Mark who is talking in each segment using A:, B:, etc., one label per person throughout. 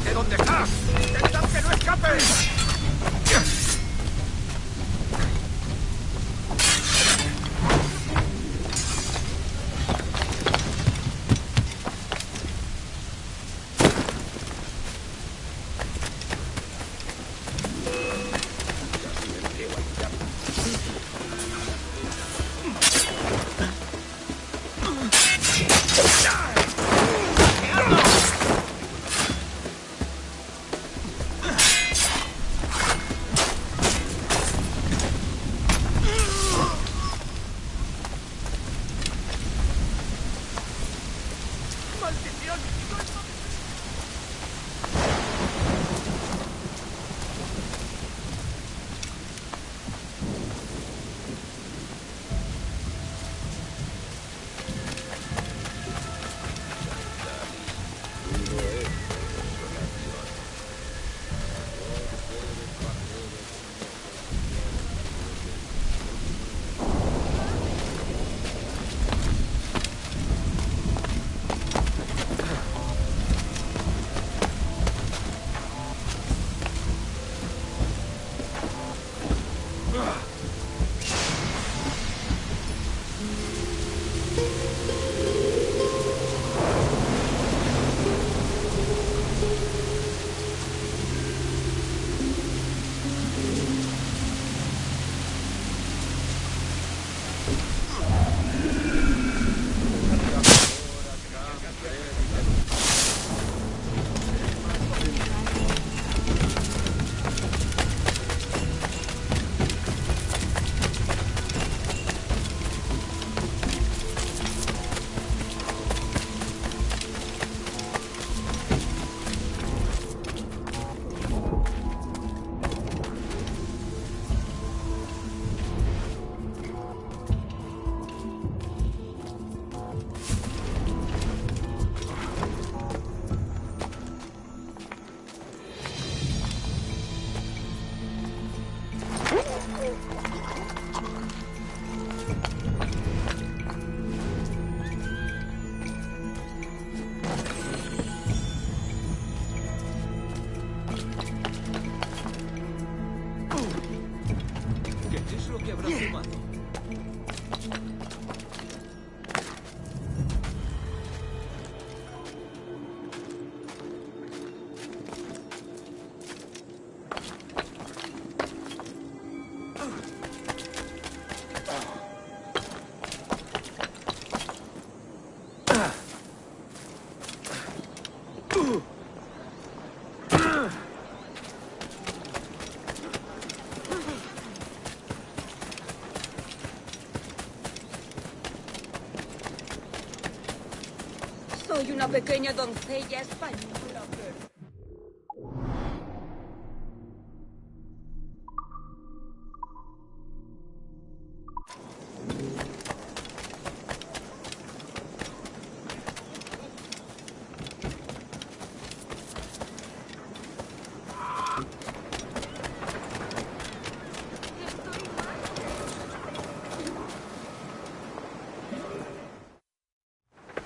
A: ¡Quédate donde estás! ¡Intentad que no escapes!
B: Soy una pequeña doncella española.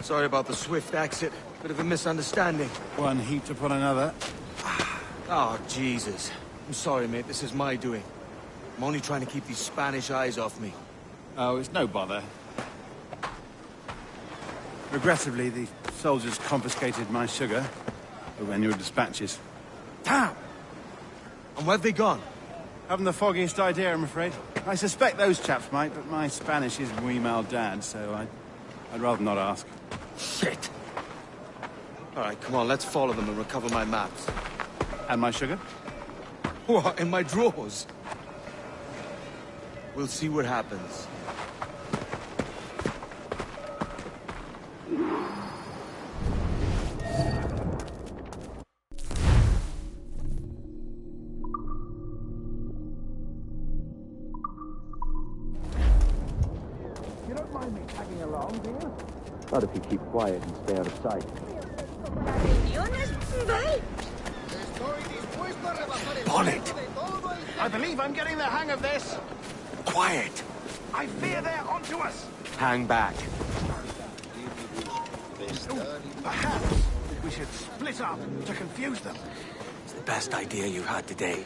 C: Sorry about the swift exit. Bit of a misunderstanding.
D: One heaped upon another.
C: Oh, Jesus. I'm sorry, mate. This is my doing. I'm only trying to keep these Spanish eyes off me.
D: Oh, it's no bother. Regrettably, the soldiers confiscated my sugar when your dispatches.
C: Damn! And where've they gone?
D: Haven't the foggiest idea, I'm afraid. I suspect those chaps might, but my Spanish is muy mal dad, so I'd rather not ask.
C: Shit! All right, come on, let's follow them and recover my maps.
D: And my sugar?
C: What, in my drawers? We'll see what happens.
E: You don't mind me tagging along, do you? Not if you keep quiet and stay out of sight.
C: Bonnet!
A: I believe I'm getting the hang of this.
C: Quiet!
A: I fear they're onto us.
C: Hang back.
A: Perhaps We should split up to confuse them.
C: It's the best idea you've had today.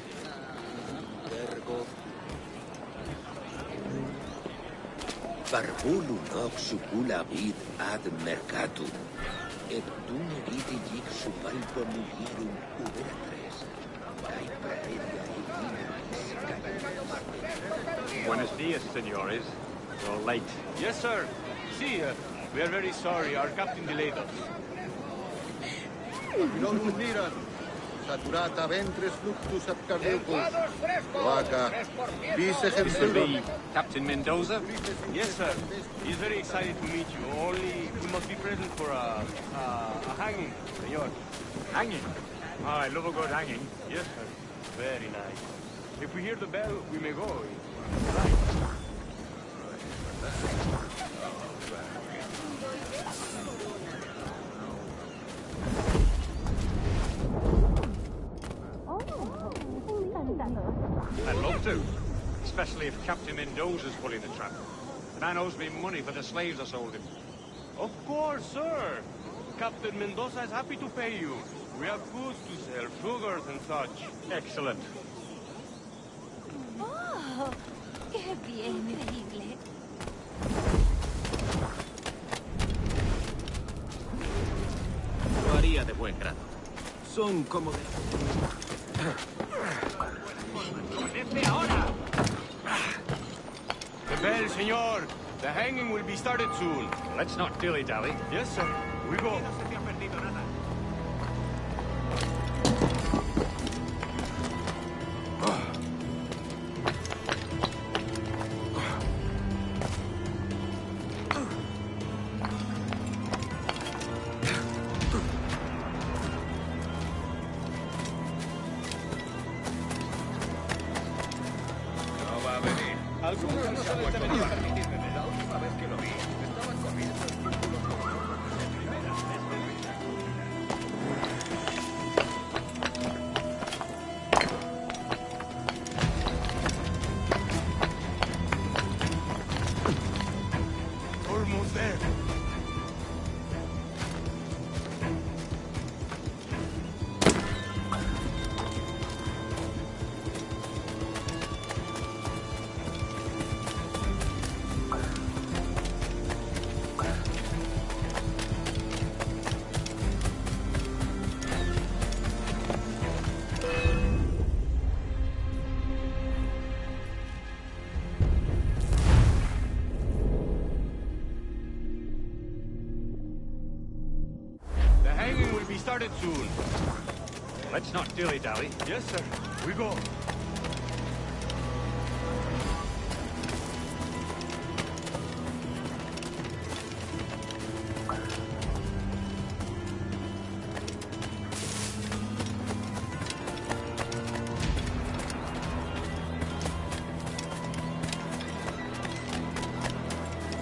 F: Barbulum nox sucula vid ad mercatum, et dune vidi dic subalpo mulirum ubertres, cae praedia
G: Buenos dias, senores. You're late.
H: Yes, sir. See, we are very sorry. Our captain delayed us.
I: Saturata ventris fluctus ab cardiacus. Loaca, vis
G: This will
I: ejercitum.
G: be Captain Mendoza.
H: Yes, sir. He's very excited to meet you. Only you must be present for a hanging, senor.
G: Hanging. Oh, I love a good hanging.
H: Yes, sir. Very nice. If we hear the bell, we may go.
G: I'd love to. Especially if Captain Mendoza's pulling the trap. The man owes me money for the slaves I sold him.
H: Of course, sir. Captain Mendoza is happy to pay you. We have goods to sell, sugars and such.
G: Excellent.
B: ¡Oh! ¡Qué bien, increíble!
F: Lo haría de buen grado. Son como de...
H: The bell, senor. The hanging will be started soon.
G: Let's not dilly-dally.
H: Yes, sir. We go. Almost there. The hanging will be started soon.
G: Let's not dilly-dally.
H: Yes, sir. We go.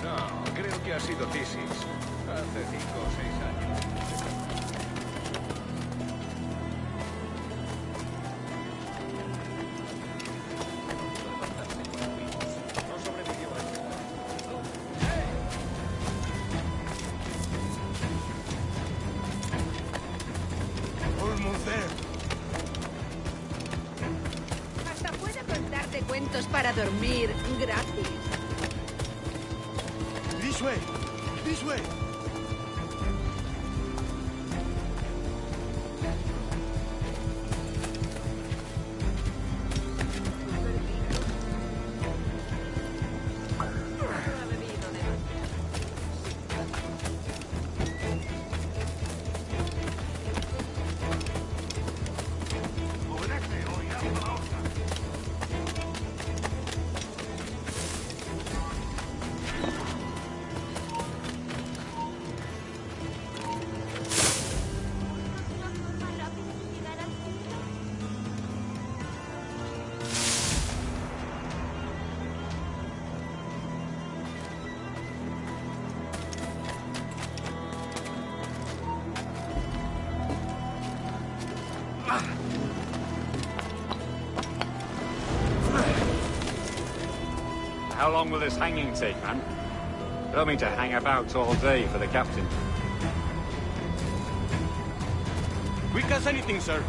F: No, creo que ha sido Tisis. Hace 5 o 6 años. No sobrevivió a eso.
H: Almost there.
B: Hasta puedo contarte cuentos para dormir gratis.
H: This way. This way.
G: How long will this hanging take, man? I don't mean to hang about all day for the captain.
H: Quick as anything, sir.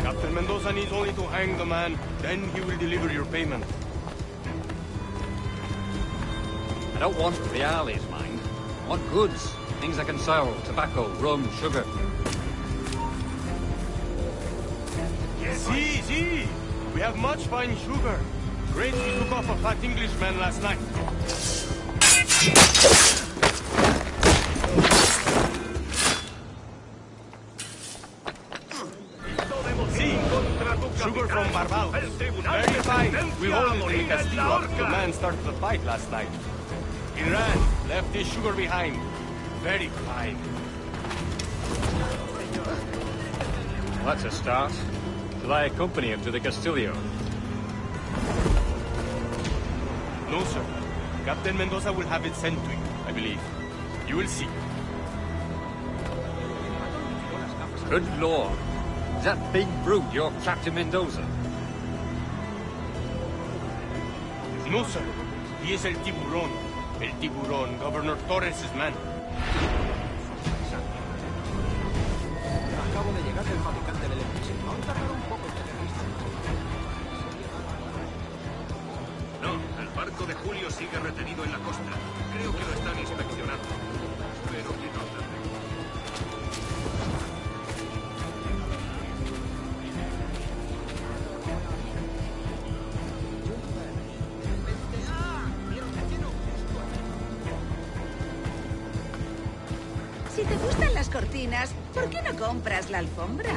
H: Captain Mendoza needs only to hang the man, then he will deliver your payment.
G: I don't want reales, mind. I want goods. Things I can sell. Tobacco, rum, sugar.
H: See. We have much fine sugar. Great, we took off a fat Englishman last night. Sugar from Barbados. Very fine. We hold it in the Castillo. The man started the fight last night. He ran, left his sugar behind. Very fine.
G: Well, that's a start. Shall I accompany him to the Castillo?
H: No, sir. Captain Mendoza will have it sent to you, I believe. You will see.
G: Good lord. Is that big brute your Captain Mendoza?
H: No, sir. He is El Tiburón. El Tiburón, Governor Torres' man.
A: Acabo de llegar del fabricante del electricidad. Aún tardará un poco en tener listo.
J: No, el barco de Julio sigue retenido en la costa. Creo que lo están inspeccionando. Espero que no tarde.
B: Si te gustan las cortinas, ¿por qué no compras la alfombra?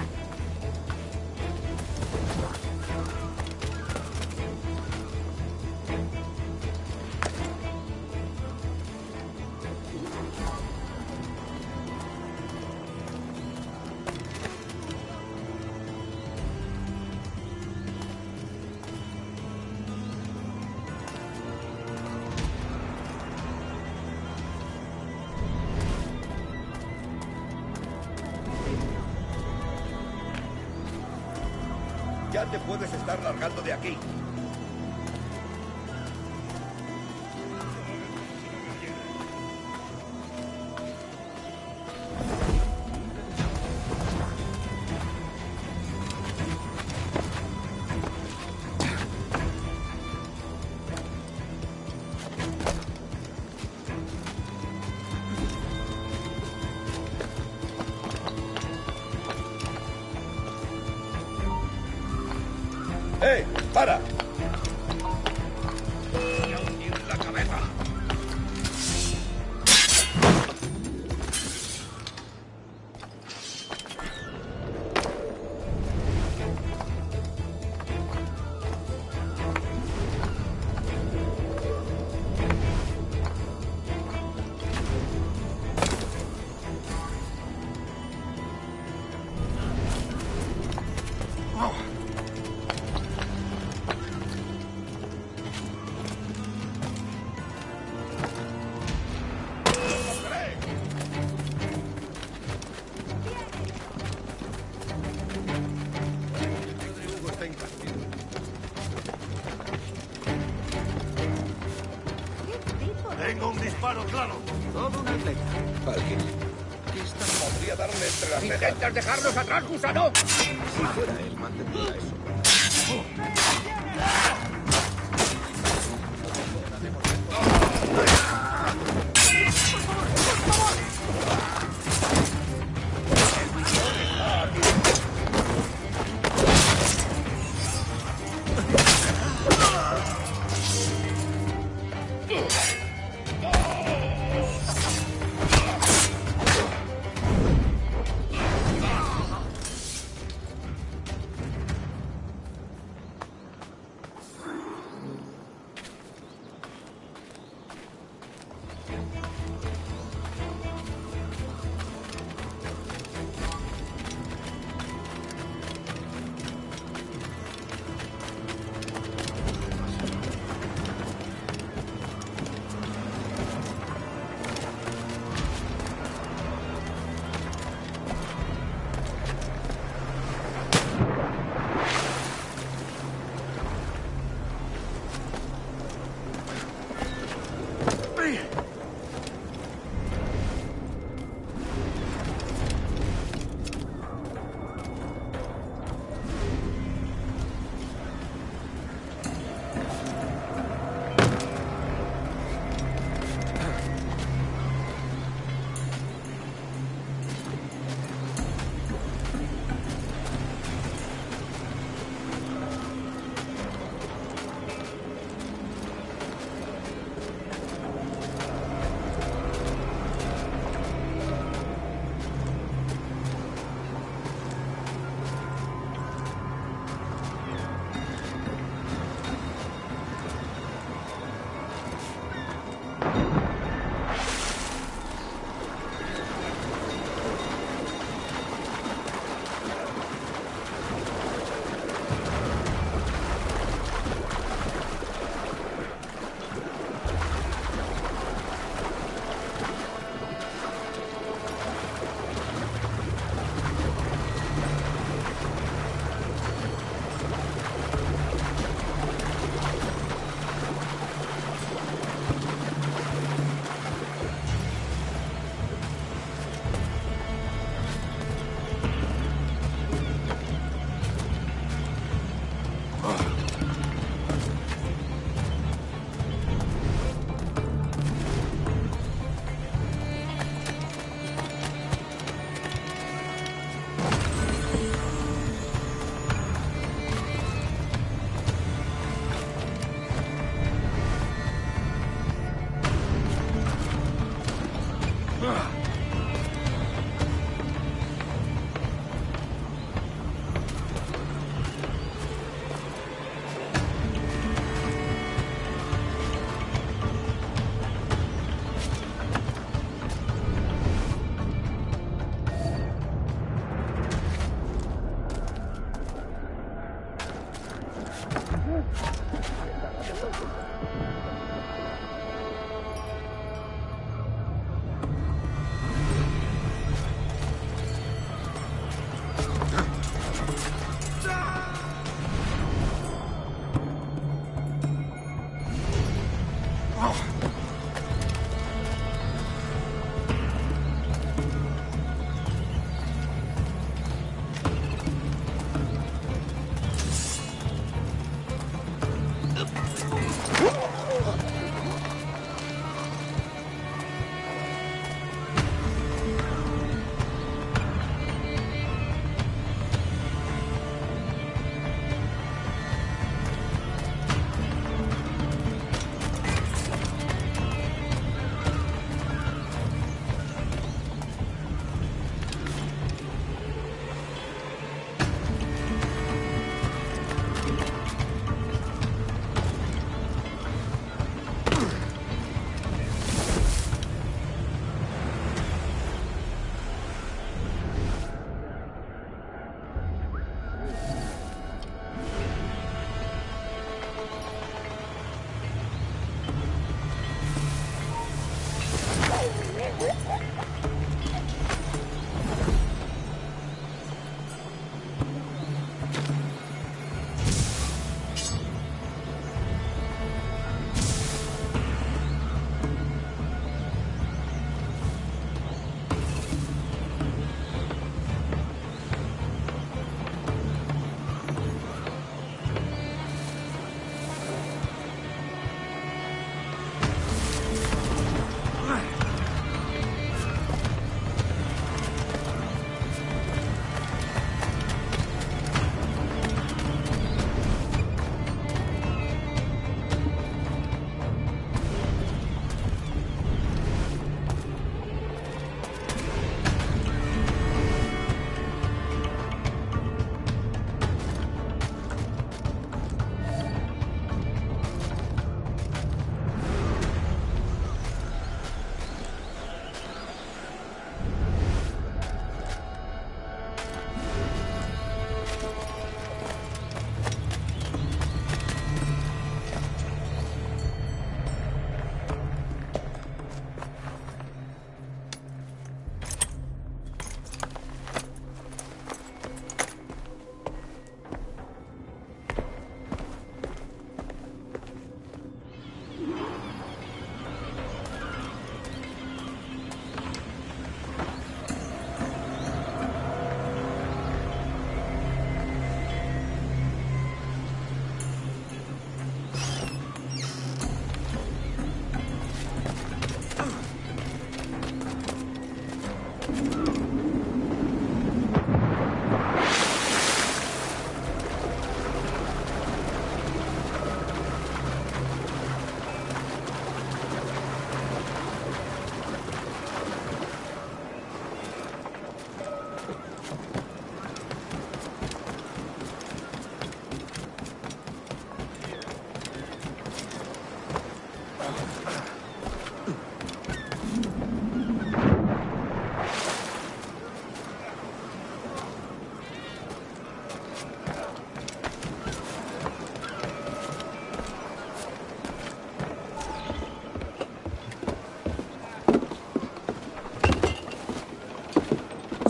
F: Ya te puedes estar largando de aquí. ¡Eh! ¡Para! La cabeza.
A: Tengo un disparo claro. Todo un atleta.
F: Alguien. Esta podría darle entre las cejas. ¡Intentas dejarnos atrás, gusano! Si fuera él, mantendría eso.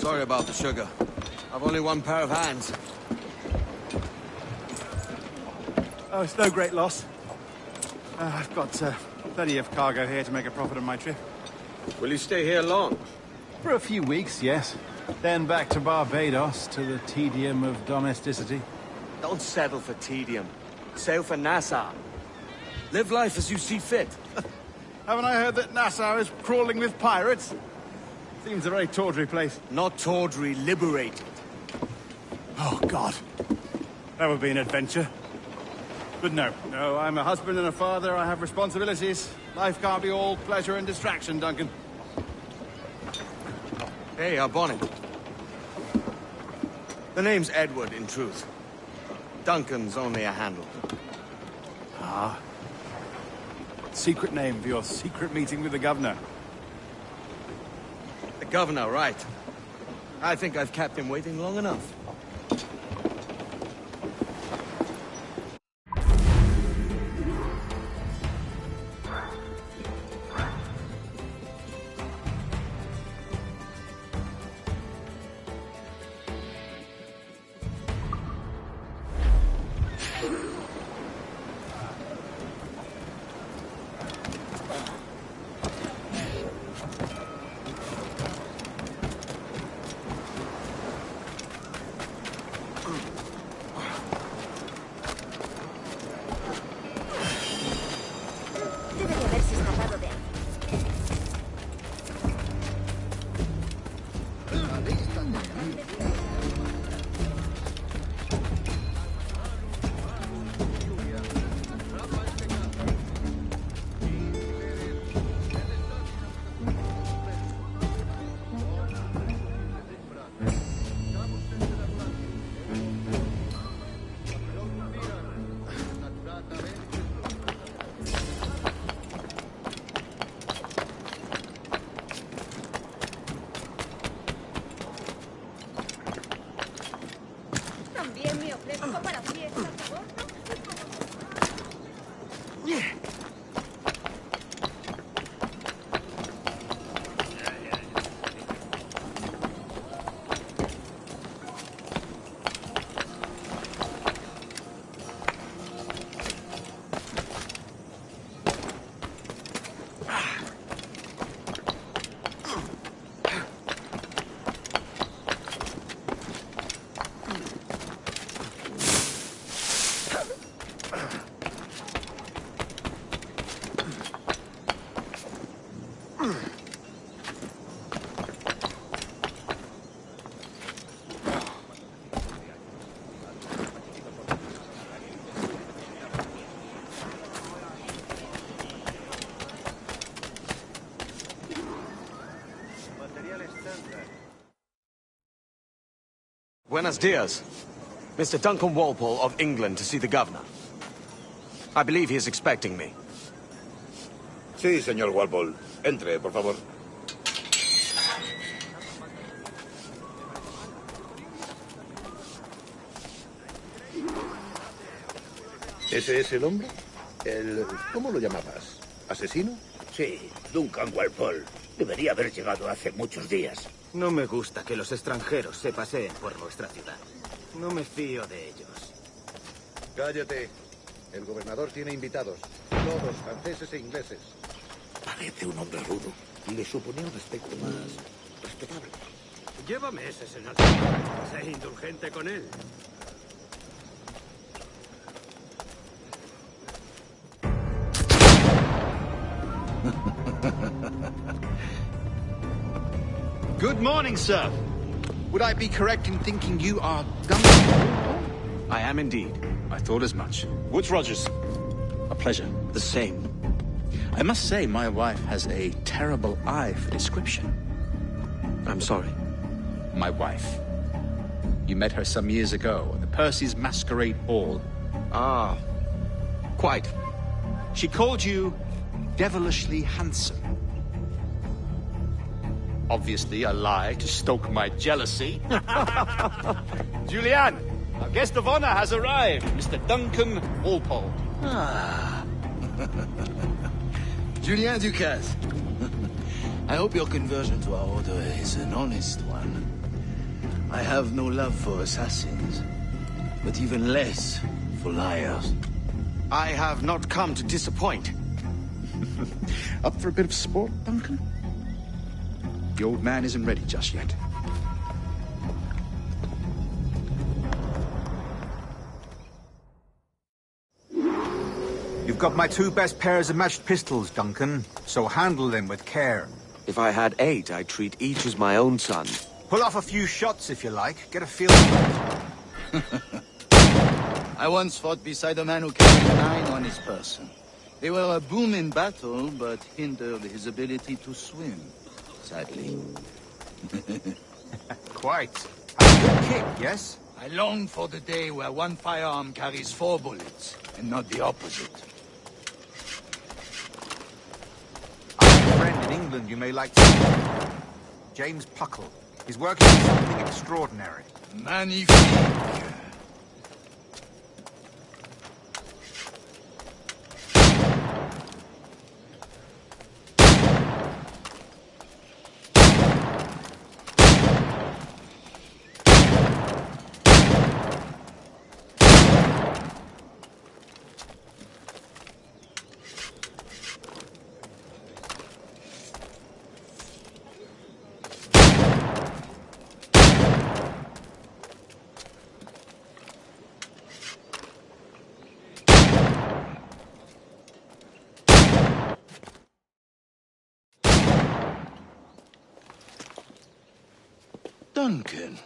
C: Sorry about the sugar. I've only one pair of hands.
D: Oh, it's no great loss. I've got plenty of cargo here to make a profit on my trip.
H: Will you stay here long?
D: For a few weeks, yes. Then back to Barbados, to the tedium of domesticity.
C: Don't settle for tedium. Sail for Nassau. Live life as you see fit.
D: Haven't I heard that Nassau is crawling with pirates? Seems a very tawdry place.
C: Not tawdry, liberated.
D: Oh, God. That would be an adventure. But no, I'm a husband and a father. I have responsibilities. Life can't be all pleasure and distraction, Duncan.
C: Hey, our bonnet. The name's Edward, in truth. Duncan's only a handle.
D: Ah. Secret name for your secret meeting with the governor.
C: The governor, right. I think I've kept him waiting long enough. Buenos dias. Mr. Duncan Walpole of England to see the governor. I believe he is expecting me.
I: Sí, señor Walpole. Entre, por favor. ¿Ese es el hombre? ¿Cómo lo llamabas? ¿Asesino?
F: Sí, Duncan Walpole. Debería haber llegado hace muchos días.
C: No me gusta que los extranjeros se paseen por nuestra ciudad. No me fío de ellos.
I: Cállate. El gobernador tiene invitados. Todos franceses e ingleses.
F: Parece un hombre rudo. Le suponía un aspecto más respetable.
G: Lleva meses en el... Sé indulgente con él.
K: Good morning, sir. Would I be correct in thinking you are Duncan?
C: I am indeed.
K: I thought as much. Woods Rogers. A pleasure.
C: The same.
K: I must say, my wife has a terrible eye for description.
C: I'm sorry.
K: My wife. You met her some years ago at the Percy's Masquerade Ball.
C: Ah, quite.
K: She called you devilishly handsome. Obviously a lie to stoke my jealousy. Julianne, our guest of honor has arrived, Mr. Duncan Walpole.
L: Ah. Julien Ducasse. I hope your conversion to our order is an honest one.
F: I have no love for assassins, but even less for liars.
C: I have not come to disappoint.
K: Up for a bit of sport, Duncan? The old man isn't ready just yet.
L: You've got my 2 best pairs of matched pistols, Duncan, so handle them with care.
C: If I had 8, I'd treat each as my own son.
L: Pull off a few shots if you like. Get a feel for it.
F: I once fought beside a man who carried 9 on his person. They were a boom in battle, but hindered his ability to swim, sadly.
L: Quite. A good kick, yes?
F: I long for the day where one firearm carries 4 bullets, and not the opposite.
L: I have a friend in England you may like to meet. James Puckle. He's working on something extraordinary.
F: Magnifique. Duncan,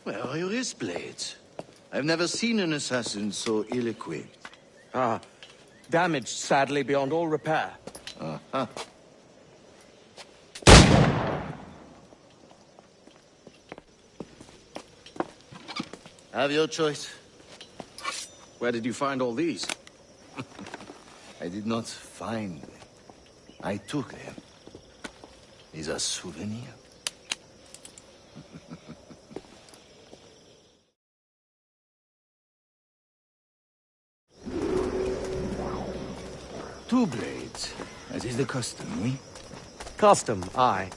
F: where are your wrist blades? I've never seen an assassin so ill-equipped.
C: Ah, damaged sadly beyond all repair.
F: Uh-huh. Have your choice.
C: Where did you find all these?
F: I did not find them. I took them. These are souvenirs. Two blades, as is the custom, oui?
C: Custom, aye.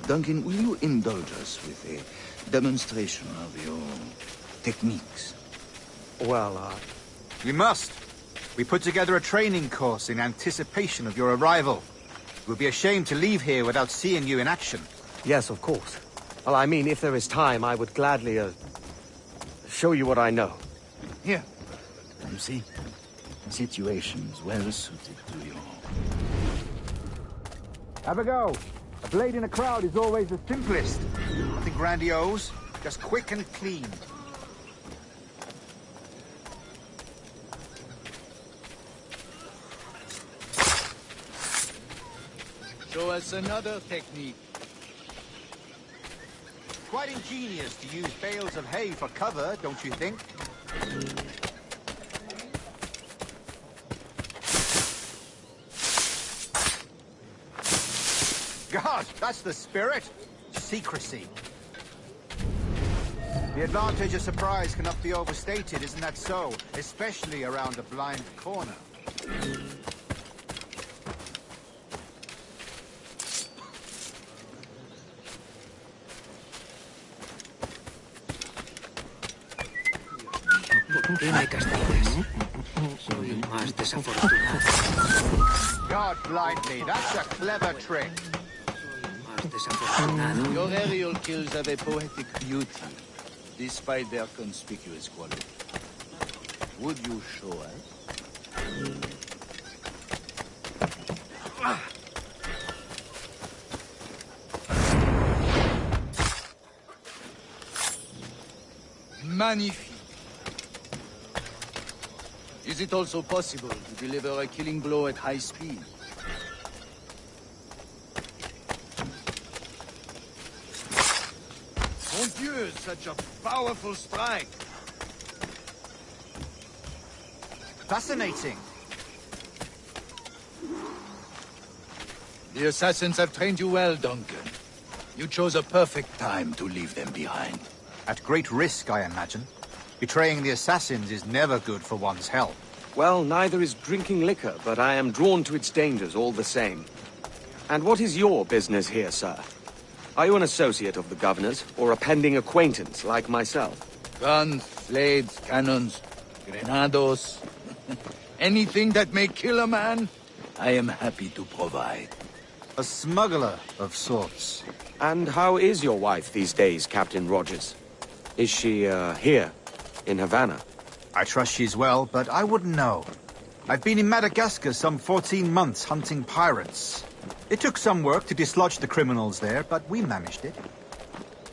F: Duncan, will you indulge us with a demonstration of your techniques?
C: Well,
L: We must. We put together a training course in anticipation of your arrival. It would be a shame to leave here without seeing you in action.
C: Yes, of course. Well, I mean, if there is time, I would gladly, show you what I know.
F: Here. You see? Situations well suited to your...
L: Have a go. A blade in a crowd is always the simplest. Nothing grandiose, just quick and clean.
F: Show us another technique.
L: Quite ingenious to use bales of hay for cover, don't you think? God, that's the spirit. Secrecy. The advantage of surprise cannot be overstated, isn't that so? Especially around a blind corner.
M: ¿Por qué me castigas? Soy el más desafortunado.
L: God blind me, that's a clever trick.
F: Your aerial kills have a poetic beauty, despite their conspicuous quality. Would you show us? Magnifique. Is it also possible to deliver a killing blow at high speed? Mon Dieu, such a powerful strike!
L: Fascinating.
F: The assassins have trained you well, Duncan. You chose a perfect time to leave them behind.
L: At great risk, I imagine. Betraying the assassins is never good for one's health.
C: Well, neither is drinking liquor, but I am drawn to its dangers all the same. And what is your business here, sir? Are you an associate of the governor's, or a pending acquaintance like myself?
N: Guns, blades, cannons, grenados. Anything that may kill a man, I am happy to provide.
L: A smuggler of sorts.
C: And how is your wife these days, Captain Rogers? Is she, here, in Havana?
L: I trust she's well, but I wouldn't know. I've been in Madagascar some 14 months hunting pirates. It took some work to dislodge the criminals there, but we managed it.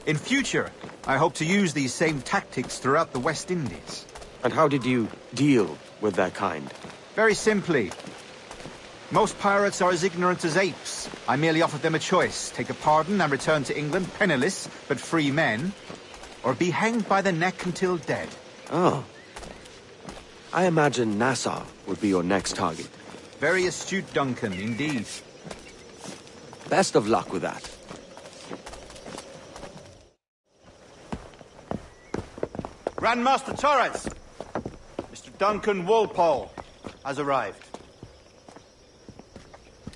L: In future, I hope to use these same tactics throughout the West Indies.
C: And how did you deal with their kind?
L: Very simply. Most pirates are as ignorant as apes. I merely offered them a choice. Take a pardon and return to England penniless, but free men, or be hanged by the neck until dead.
C: Oh. I imagine Nassau would be your next target.
L: Very astute, Duncan, indeed.
C: Best of luck with that.
L: Grandmaster Torres! Mr. Duncan Walpole has arrived.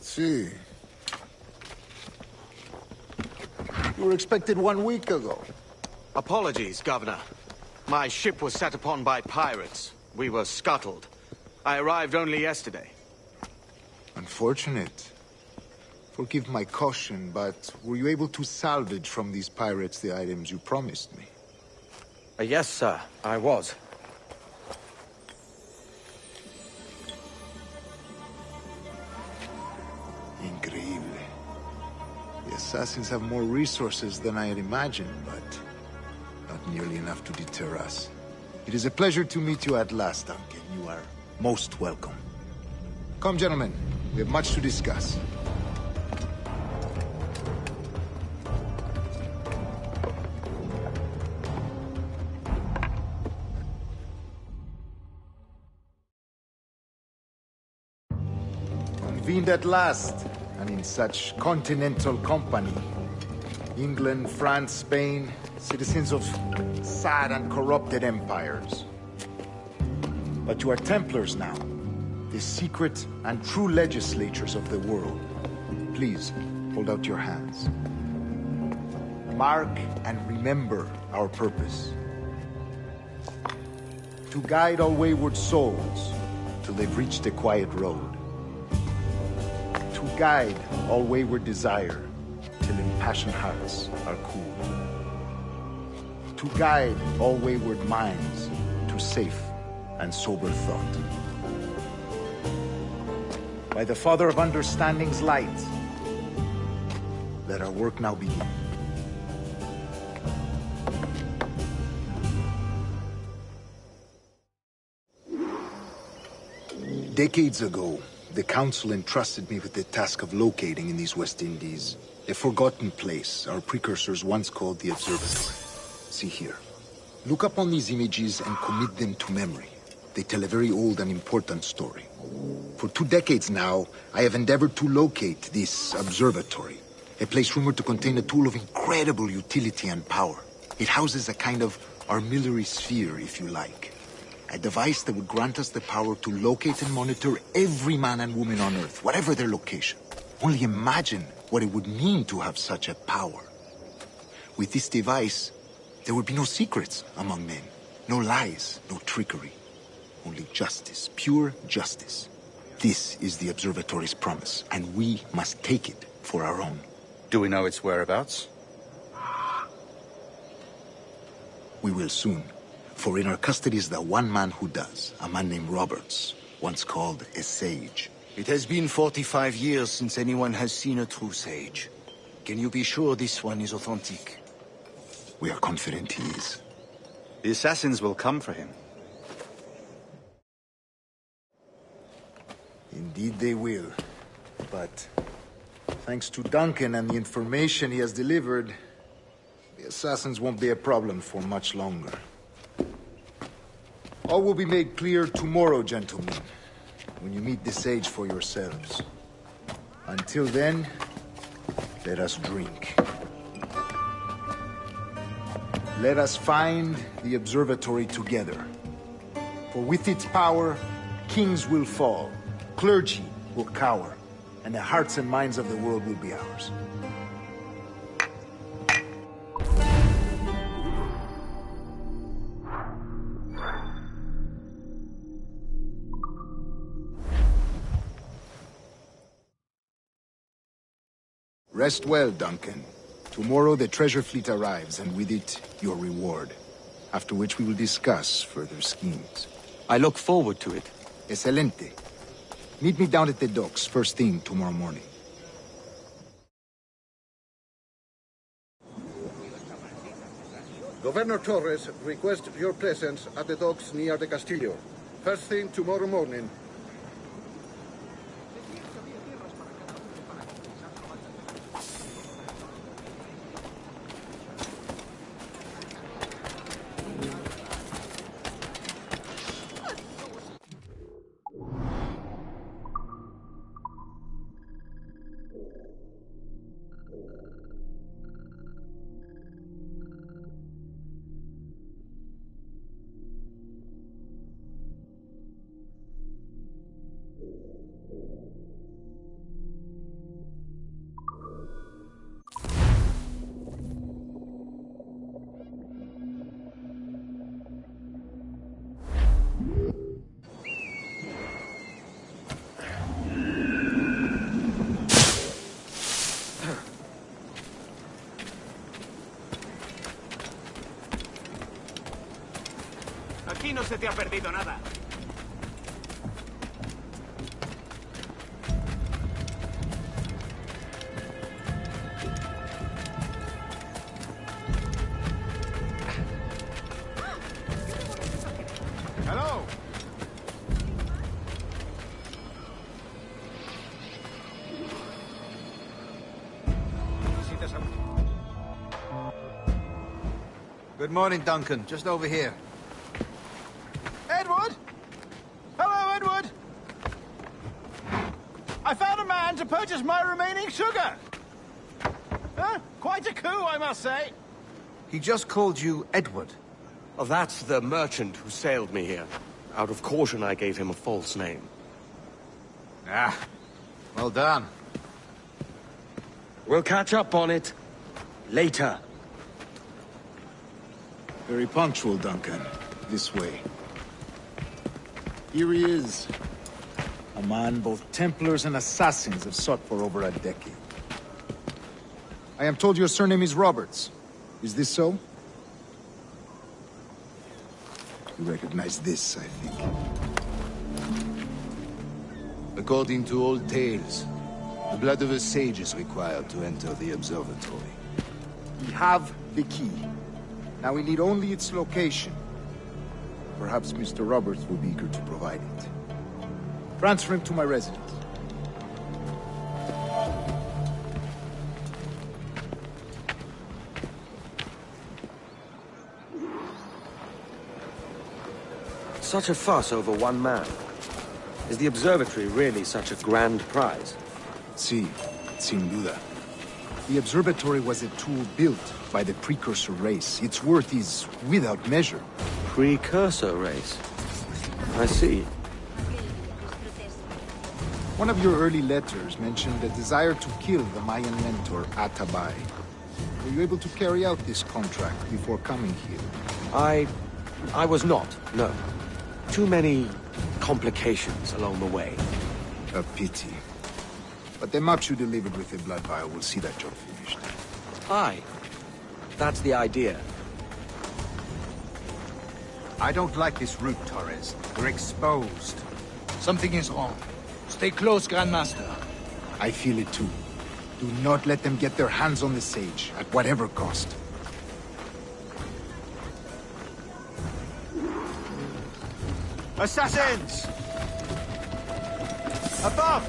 O: See. You were expected 1 week ago.
C: Apologies, Governor. My ship was set upon by pirates. We were scuttled. I arrived only yesterday.
O: Unfortunate. Forgive my caution, but were you able to salvage from these pirates the items you promised me?
C: Yes, sir. I was.
O: Increíble. The assassins have more resources than I had imagined, but not nearly enough to deter us. It is a pleasure to meet you at last, Duncan. You are most welcome. Come, gentlemen. We have much to discuss. Convened at last, and in such continental company. England, France, Spain, citizens of sad and corrupted empires. But you are Templars now, the secret and true legislators of the world. Please, hold out your hands. Mark and remember our purpose. To guide all wayward souls till they've reached the quiet road. To guide all wayward desire till impassioned hearts are cooled. To guide all wayward minds to safe and sober thought. By the Father of Understanding's light, let our work now begin. Decades ago, the Council entrusted me with the task of locating in these West Indies a forgotten place our precursors once called the Observatory. See here. Look upon these images and commit them to memory. They tell a very old and important story. For 2 decades now, I have endeavored to locate this observatory, a place rumored to contain a tool of incredible utility and power. It houses a kind of armillary sphere, if you like. A device that would grant us the power to locate and monitor every man and woman on Earth, whatever their location. Only imagine what it would mean to have such a power. With this device, there would be no secrets among men, no lies, no trickery. Only justice, pure justice. This is the observatory's promise, and we must take it for our own.
K: Do we know its whereabouts?
O: We will soon. For in our custody is the one man who does, a man named Roberts, once called a sage.
N: It has been 45 years since anyone has seen a true sage. Can you be sure this one is authentic?
O: We are confident he is.
K: The assassins will come for him.
O: Indeed they will. But thanks to Duncan and the information he has delivered, the assassins won't be a problem for much longer. All will be made clear tomorrow, gentlemen, when you meet the sage for yourselves. Until then, let us drink. Let us find the observatory together. For with its power, kings will fall, clergy will cower, and the hearts and minds of the world will be ours. Rest well, Duncan. Tomorrow the treasure fleet arrives, and with it, your reward. After which we will discuss further schemes.
C: I look forward to it.
O: Excelente. Meet me down at the docks first thing tomorrow morning.
I: Governor Torres requests your presence at the docks near the Castillo. First thing tomorrow morning.
H: Aquí no se te ha perdido nada.
D: Hello.
L: Good morning, Duncan. Just over here.
D: Edward? Hello, Edward. I found a man to purchase my remaining sugar. Quite a coup, I must say.
L: He just called you Edward.
C: Oh, that's the merchant who sailed me here. Out of caution, I gave him a false name.
L: Ah, well done.
C: We'll catch up on it later.
O: Very punctual, Duncan. This way. Here he is. A man both Templars and Assassins have sought for over a decade. I am told your surname is Roberts. Is this so? You recognize this, I think.
N: According to old tales, the blood of a sage is required to enter the observatory.
O: We have the key. Now we need only its location. Perhaps Mr. Roberts will be eager to provide it. Transfer him to my residence.
C: Such a fuss over one man. Is the observatory really such a grand prize?
O: Sí, sin duda. The observatory was a tool built by the Precursor race. Its worth is without measure.
C: Precursor race? I see.
O: One of your early letters mentioned a desire to kill the Mayan mentor, Atabay. Were you able to carry out this contract before coming here?
C: I was not, no. Too many complications along the way.
O: A pity. But the maps you delivered with the blood vial will see that job finished.
C: Aye. That's the idea.
L: I don't like this route, Torres. We're exposed.
N: Something is wrong. Stay close, Grandmaster.
O: I feel it too. Do not let them get their hands on the sage, at whatever cost.
L: Assassins! Above!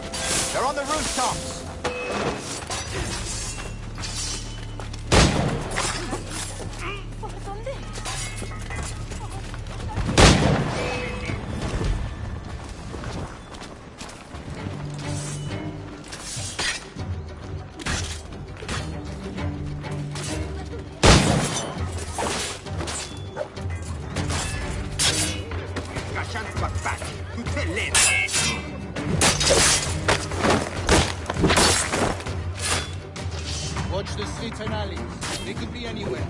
L: They're on the rooftops!
N: Watch the streets and alleys. They could be anywhere.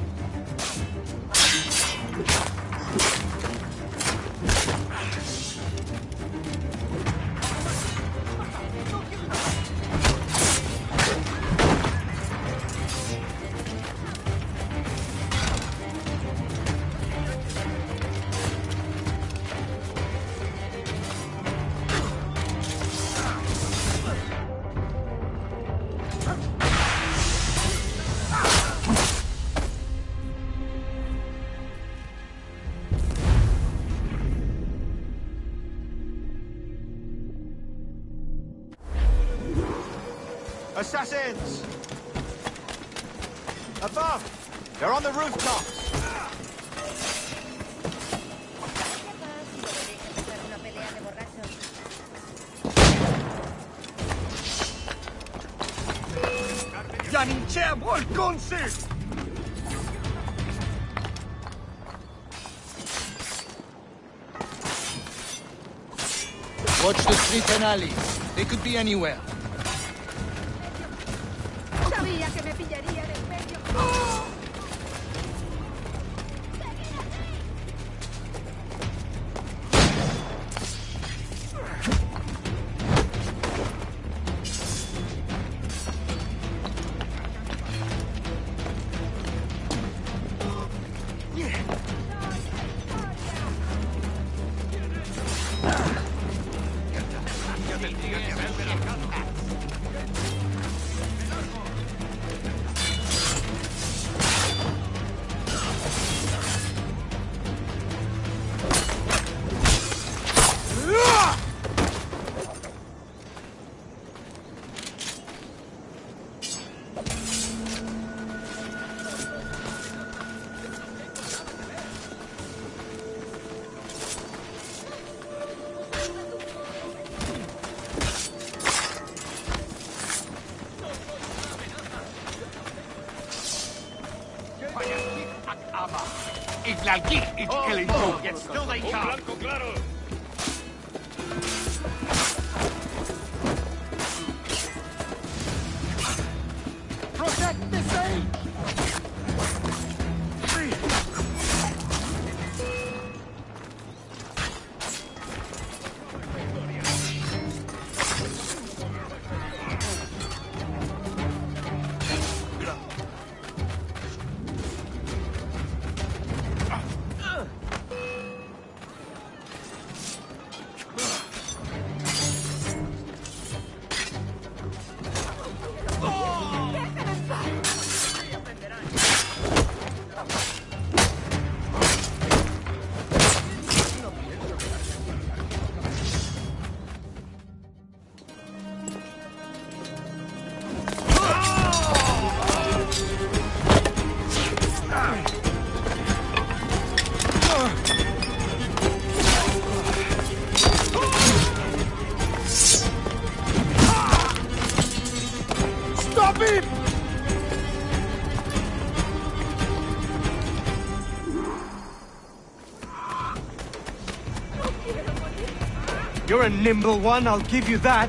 L: Assassins! Above! They're on the rooftops!
N: Watch the streets and alleys. They could be anywhere.
B: Sabía que me pillaría en el medio.
J: Still they come. Claro.
L: Protect the sage!
C: You're a nimble one, I'll give you that.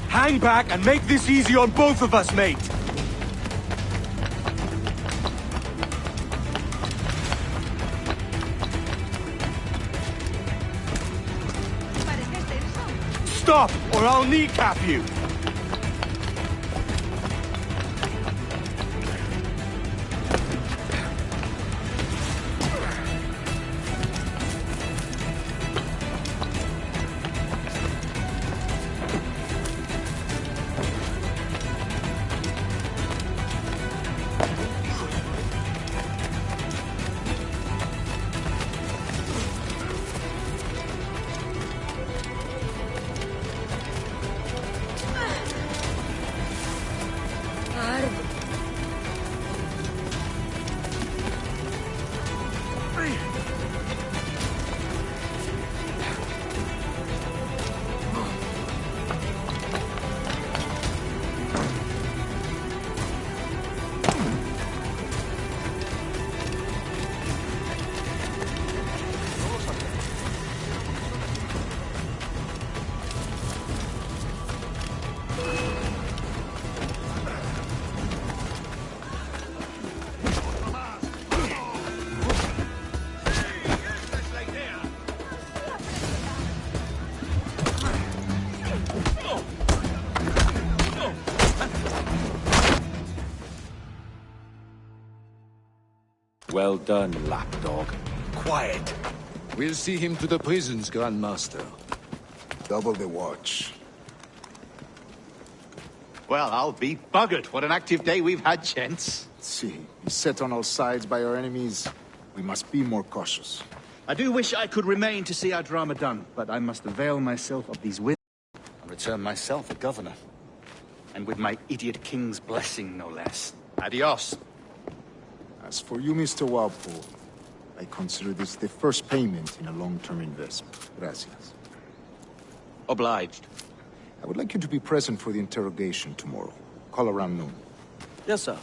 C: Hang back and make this easy on both of us, mate. Stop, or I'll kneecap you!
N: Well done, lapdog.
O: Quiet.
N: We'll see him to the prisons, Grandmaster.
O: Double the watch.
L: Well, I'll be buggered. What an active day we've had, gents.
O: See, beset on all sides by our enemies, we must be more cautious.
L: I do wish I could remain to see our drama done, but I must avail myself of these wins and return myself a governor. And with my idiot king's blessing, no less. Adios.
O: As for you, Mr. Walpole, I consider this the first payment in a long-term investment. Gracias.
C: Obliged.
O: I would like you to be present for the interrogation tomorrow. Call around noon.
C: Yes, sir.